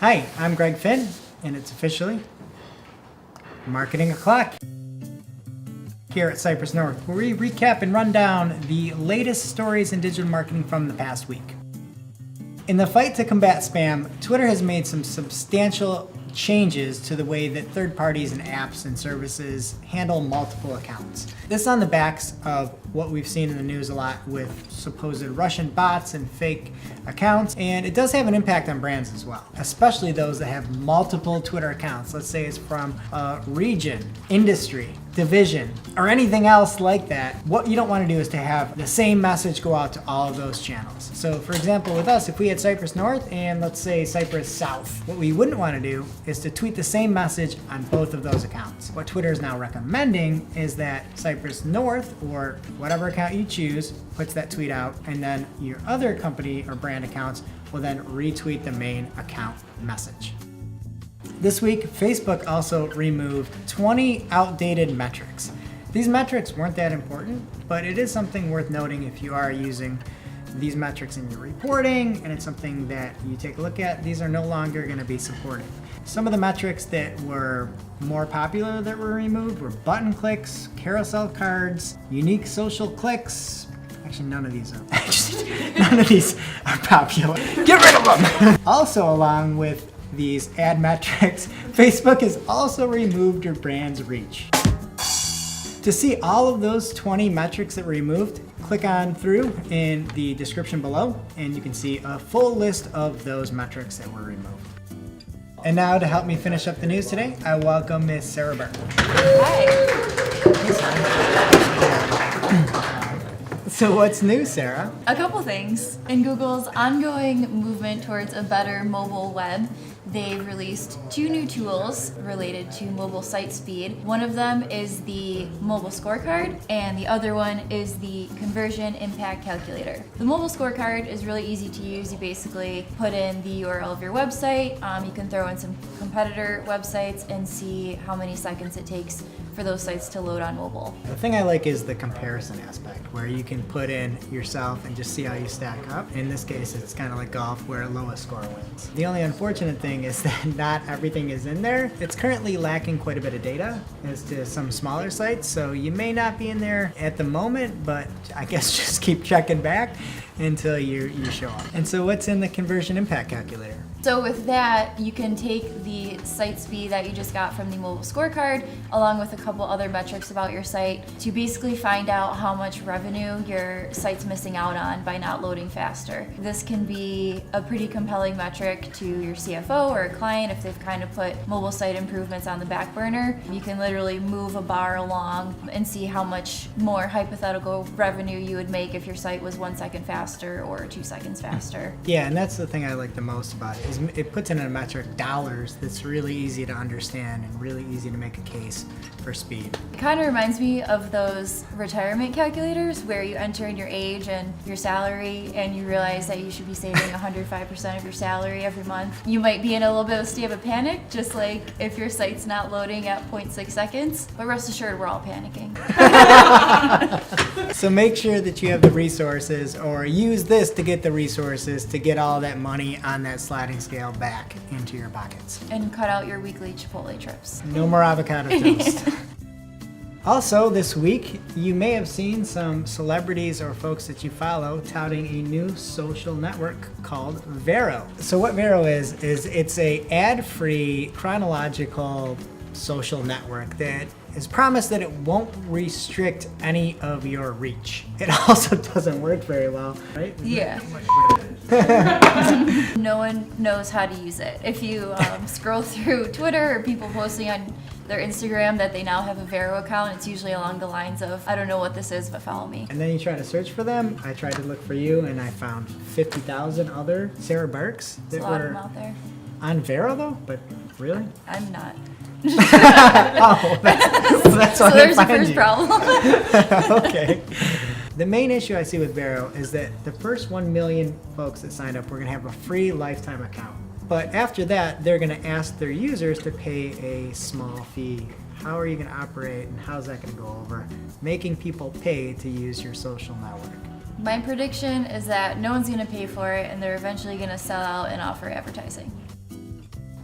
Hi, I'm Greg Finn, and it's officially Marketing O'Clock here at Cypress North, where we recap and run down the latest stories in digital marketing from the past week. In the fight to combat spam, Twitter has made some substantial changes to the way that third parties and apps and services handle multiple accounts. This is on the backs of what we've seen in the news a lot with supposed Russian bots and fake accounts, and it does have an impact on brands as well, especially those that have multiple Twitter accounts. Let's say it's from a region, industry, division, or anything else like that. What you don't want to do is to have the same message go out to all of those channels. So for example, with us, if we had Cypress North and let's say Cypress South, what we wouldn't want to do is to tweet the same message on both of those accounts. What Twitter is now recommending is that Cypress North, or whatever account you choose, puts that tweet out, and then your other company or brand accounts will then retweet the main account message. This week, Facebook also removed 20 outdated metrics. These metrics weren't that important, but it is something worth noting if you are using these metrics in your reporting and it's something that you take a look at. These are no longer going to be supported. Some of the metrics that were more popular that were removed were button clicks, carousel cards, unique social clicks. Actually, none of these are popular. Get rid of them! Also, along with these ad metrics, Facebook has also removed your brand's reach. To see all of those 20 metrics that were removed, click on through in the description below, and you can see a full list of those metrics that were removed. And now to help me finish up the news today, I welcome Miss Sarah Burke. Hi. So what's new, Sarah? A couple things. In Google's ongoing movement towards a better mobile web, they've released 2 new tools related to mobile site speed. One of them is the mobile scorecard, and the other one is the conversion impact calculator. The mobile scorecard is really easy to use. You basically put in the URL of your website. You can throw in some competitor websites and see how many seconds it takes for those sites to load on mobile. The thing I like is the comparison aspect, where you can put in yourself and just see how you stack up. In this case, it's kind of like golf, where lowest score wins. The only unfortunate thing is that not everything is in there. It's currently lacking quite a bit of data as to some smaller sites, so you may not be in there at the moment, but I guess just keep checking back until you show up. And so what's in the conversion impact calculator? So with that, you can take the site speed that you just got from the mobile scorecard, along with a couple other metrics about your site, to basically find out how much revenue your site's missing out on by not loading faster. This can be a pretty compelling metric to your CFO or a client if they've kind of put mobile site improvements on the back burner. You can literally move a bar along and see how much more hypothetical revenue you would make if your site was 1 second faster or 2 seconds faster. Yeah, and that's the thing I like the most about it, is it puts in a metric dollars that's really easy to understand and really easy to make a case for speed. It kind of reminds me of those retirement calculators where you enter in your age and your salary and you realize that you should be saving 105% of your salary every month. You might be in a little bit of a state of panic, just like if your site's not loading at 0.6 seconds, but rest assured we're all panicking. So make sure that you have the resources, or use this to get the resources to get all that money on that sliding scale back into your pockets. And cut out your weekly Chipotle trips. No more avocado toast. Also, this week, you may have seen some celebrities or folks that you follow touting a new social network called Vero. So what Vero is it's a ad-free, chronological social network that is promised that it won't restrict any of your reach. It also doesn't work very well, right? Yeah. No one knows how to use it. If you scroll through Twitter or people posting on their Instagram that they now have a Vero account, it's usually along the lines of, I don't know what this is, but follow me. And then you try to search for them. I tried to look for you, and I found 50,000 other Sarah Burks that There's a lot of were them out there. on Vero, though? But really? I'm not. Oh, that's So why there's I the find first you. problem. Okay. The main issue I see with Vero is that the first 1 million folks that signed up were going to have a free lifetime account. But after that, they're going to ask their users to pay a small fee. How are you going to operate, and how's that going to go over? Making people pay to use your social network. My prediction is that no one's going to pay for it, and they're eventually going to sell out and offer advertising.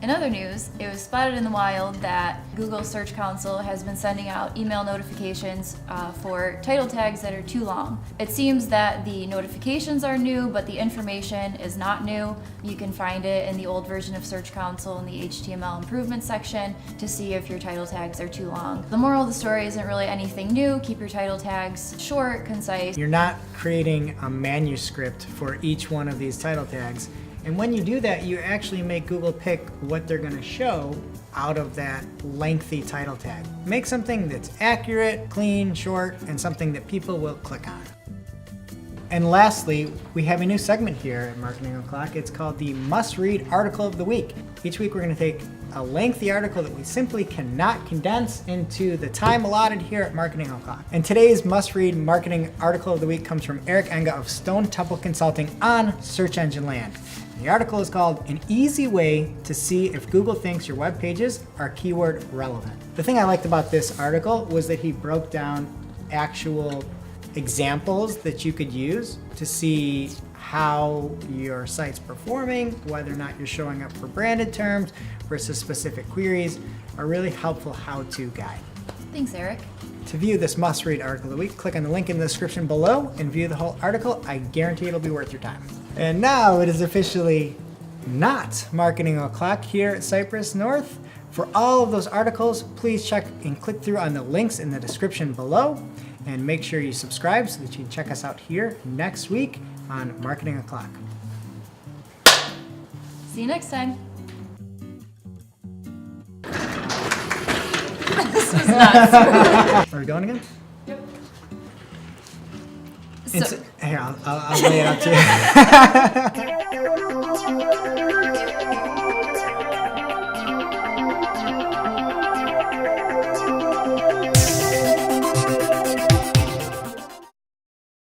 In other news, it was spotted in the wild that Google Search Console has been sending out email notifications for title tags that are too long. It seems that the notifications are new, but the information is not new. You can find it in the old version of Search Console in the HTML improvement section to see if your title tags are too long. The moral of the story isn't really anything new. Keep your title tags short, concise. You're not creating a manuscript for each one of these title tags. And when you do that, you actually make Google pick what they're going to show out of that lengthy title tag. Make something that's accurate, clean, short, and something that people will click on. And lastly, we have a new segment here at Marketing O'Clock. It's called the Must-Read Article of the Week. Each week we're going to take a lengthy article that we simply cannot condense into the time allotted here at Marketing O'Clock. And today's must-read marketing article of the week comes from Eric Enga of Stone Temple Consulting on Search Engine Land. The article is called An Easy Way to See If Google Thinks Your Web Pages Are Keyword Relevant. The thing I liked about this article was that he broke down actual examples that you could use to see how your site's performing, whether or not you're showing up for branded terms versus specific queries, a really helpful how-to guide. Thanks, Eric. To view this must-read article of the week, click on the link in the description below and view the whole article. I guarantee it'll be worth your time. And now it is officially not Marketing O'Clock here at Cypress North. For all of those articles, please check and click through on the links in the description below. And make sure you subscribe so that you can check us out here next week on Marketing O'Clock. See you next time. This was nuts. Are we going again? Yep. Here, I'll lay it out to you.